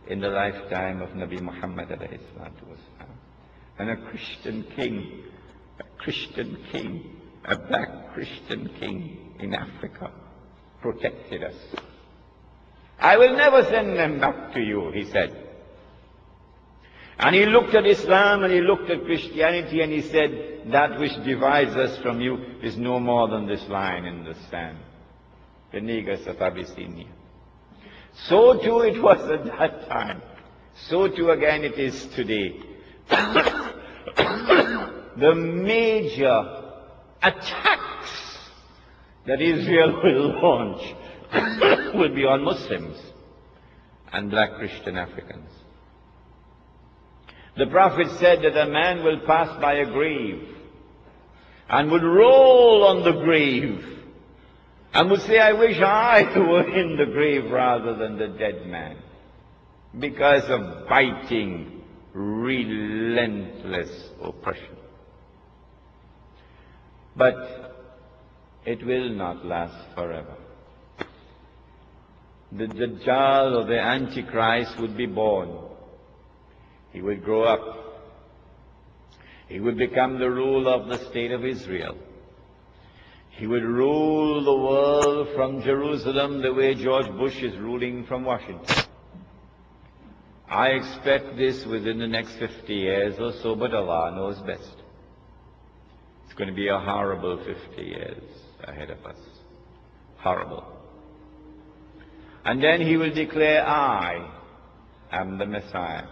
in the lifetime of Nabi Muhammad alayhi salatu wasalam. And a Christian king, a black Christian king in Africa protected us. I will never send them back to you, he said. And he looked at Islam and he looked at Christianity and he said, that which divides us from you is no more than this line in the sand, the Negus of Abyssinia. So too it was at that time. So too again it is today. The major attacks that Israel will launch will be on Muslims and black Christian Africans. The Prophet said that a man will pass by a grave and would roll on the grave and would say, I wish I were in the grave rather than the dead man, because of biting, relentless oppression. But it will not last forever. The Dajjal or the Antichrist would be born. He would grow up. He would become the ruler of the state of Israel. He would rule the world from Jerusalem the way George Bush is ruling from Washington. I expect this within the next 50 years or so, but Allah knows best. It's going to be a horrible 50 years ahead of us. Horrible. And then he will declare, I am the Messiah.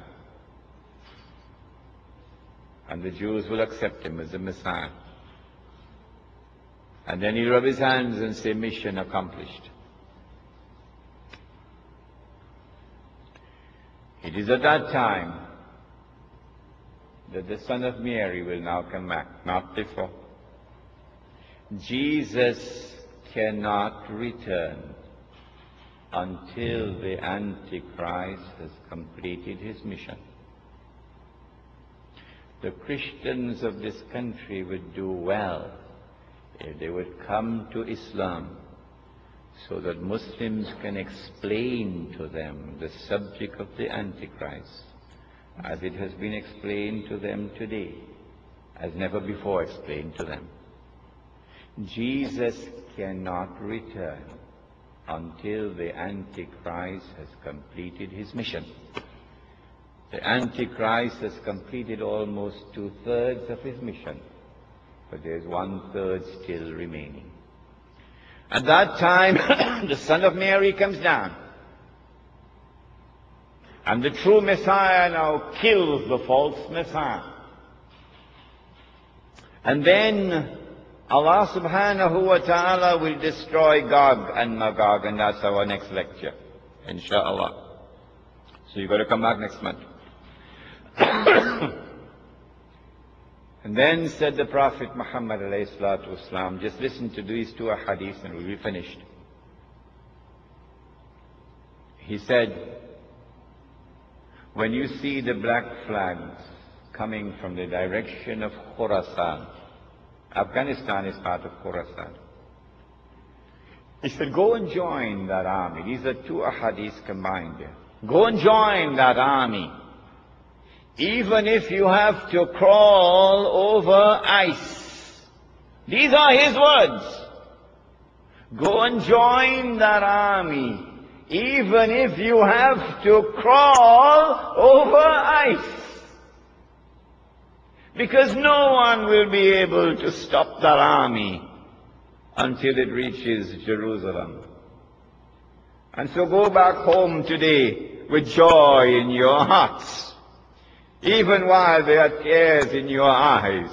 And the Jews will accept him as the Messiah. And then he'll rub his hands and say, mission accomplished. It is at that time that the Son of Mary will now come back, not before. Jesus cannot return until the Antichrist has completed his mission. The Christians of this country would do well if they would come to Islam so that Muslims can explain to them the subject of the Antichrist as it has been explained to them today, as never before explained to them. Jesus cannot return until the Antichrist has completed his mission. The Antichrist has completed almost 2/3 of his mission, but there's 1/3 still remaining. At that time, the Son of Mary comes down, and the true Messiah now kills the false Messiah. And then Allah subhanahu wa ta'ala will destroy Gog and Magog, and that's our next lecture, inshallah. So you've got to come back next month. And then said the Prophet Muhammad alayhi salatu wasalam, just listen to these two hadiths and we'll be finished. He said, when you see the black flags coming from the direction of Khurasan, Afghanistan is part of Khurasan. He said, go and join that army. These are two hadiths combined here. Go and join that army, even if you have to crawl over ice. These are his words. Go and join that army, even if you have to crawl over ice. Because no one will be able to stop that army until it reaches Jerusalem. And so go back home today with joy in your hearts, even while there are tears in your eyes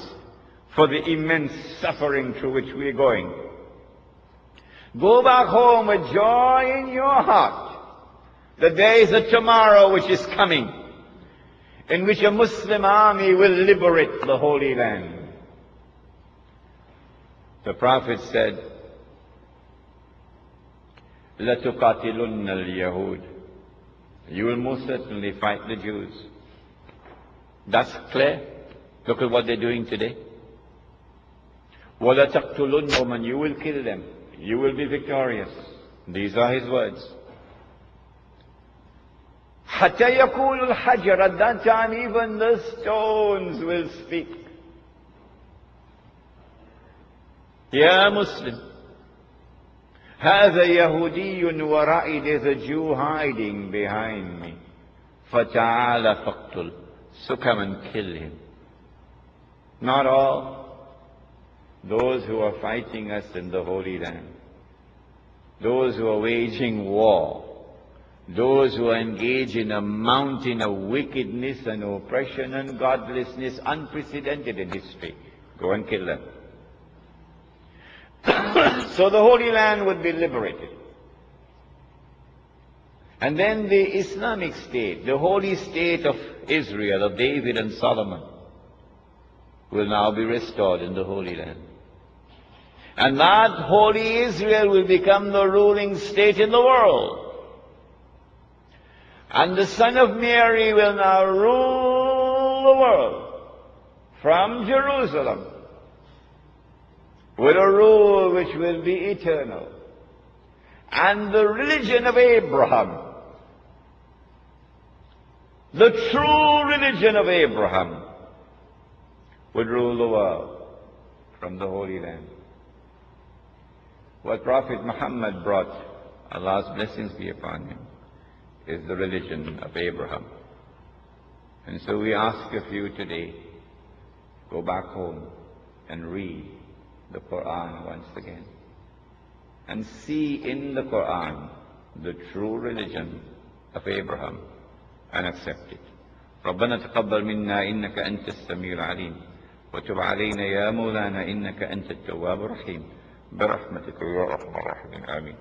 for the immense suffering through which we are going. Go back home with joy in your heart that there is a tomorrow which is coming, in which a Muslim army will liberate the Holy Land. The Prophet said, لَتُقَاتِلُنَّ الْيَهُودِ, you will most certainly fight the Jews. That's clear. Look at what they're doing today. وَلَتَقْتُلُنَّهُمْ, you will kill them. You will be victorious. These are his words. حتى يقول الحجر, at that time even the stones will speak. يا مسلم, هذا يهودي ورائي, there's a Jew hiding behind me. فتعال فاقتل, so come and kill him. Not all. Those who are fighting us in the Holy Land, those who are waging war, those who are engaged in a mountain of wickedness and oppression and godlessness unprecedented in history, go and kill them. So the Holy Land would be liberated. And then the Islamic State, the holy state of Israel, of David and Solomon, will now be restored in the Holy Land. And that holy Israel will become the ruling state in the world. And the Son of Mary will now rule the world from Jerusalem with a rule which will be eternal. And the religion of Abraham, the true religion of Abraham, would rule the world from the Holy Land. What Prophet Muhammad brought, Allah's blessings be upon him, is the religion of Abraham. And so we ask of you today, go back home and read the Quran once again, and see in the Quran the true religion of Abraham, and accept it. ربنا تقبل منا إنك أنت السميع العليم وتب علينا يا مولانا إنك أنت التواب الرحيم برحمتك يا أرحم الراحمين آمين.